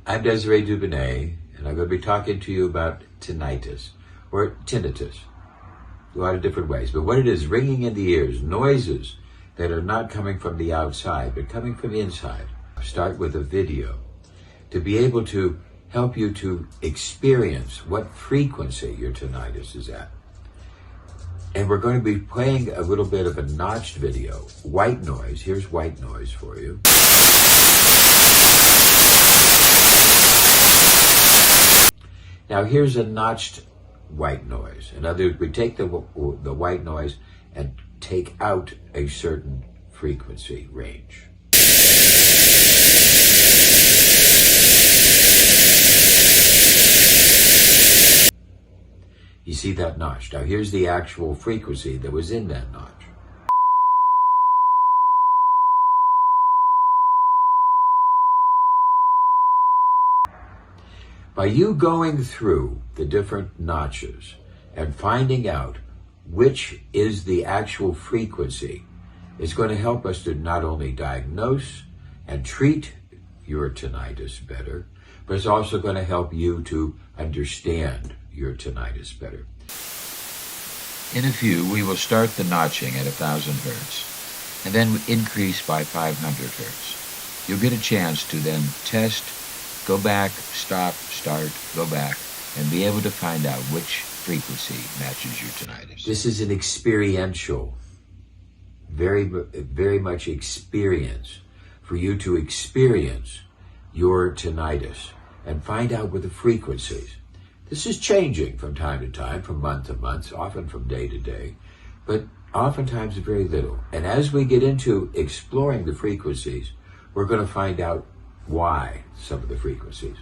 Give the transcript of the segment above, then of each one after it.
I'm Desiree Dubonnet, and I'm going to be talking to you about tinnitus, or tinnitus, a lot of different ways. But what it is, ringing in the ears, noises that are not coming from the outside, but coming from inside. Start with a video to be able to help you to experience what frequency your tinnitus is at. And we're going to be playing a little bit of a notched video, white noise. Here's white noise for you. Now here's a notched white noise. In other words, we take the white noise and take out a certain frequency range. You see that notch. Now here's the actual frequency that was in that notch. By you going through the different notches and finding out which is the actual frequency, is going to help us to not only diagnose and treat your tinnitus better, but it's also going to help you to understand your tinnitus better. In a few, we will start the notching at 1,000 hertz and then increase by 500 hertz. You'll get a chance to then test, go back, stop, start, go back, and be able to find out which frequency matches your tinnitus. This is an experiential, very much experience for you to experience your tinnitus and find out what the frequencies. This is changing from time to time, from month to month, often from day to day, but oftentimes very little. And as we get into exploring the frequencies, we're going to find out why some of the frequencies.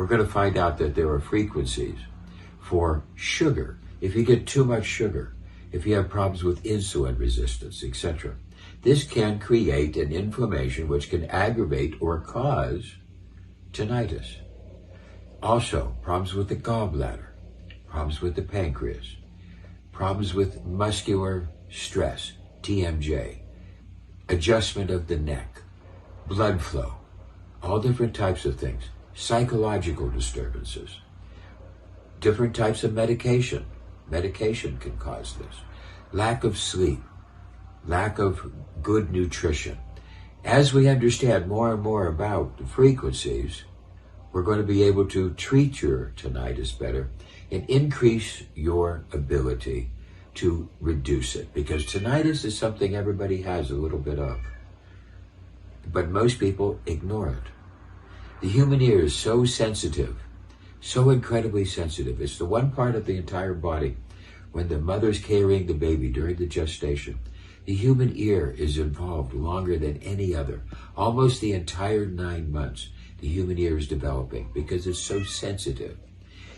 we're going to find out that there are frequencies for sugar. If you get too much sugar, if you have problems with insulin resistance, etc., this can create an inflammation which can aggravate or cause tinnitus. Also, problems with the gallbladder, problems with the pancreas, problems with muscular stress, TMJ, adjustment of the neck, blood flow, all different types of things, psychological disturbances, different types of medication. Medication can cause this. Lack of sleep, lack of good nutrition. As we understand more and more about the frequencies, we're going to be able to treat your tinnitus better and increase your ability to reduce it. Because tinnitus is something everybody has a little bit of, but most people ignore it. The human ear is so sensitive, so incredibly sensitive. It's the one part of the entire body when the mother's carrying the baby during the gestation. The human ear is involved longer than any other. Almost the entire 9 months, the human ear is developing because it's so sensitive.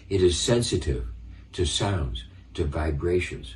It is sensitive to sounds, to vibrations.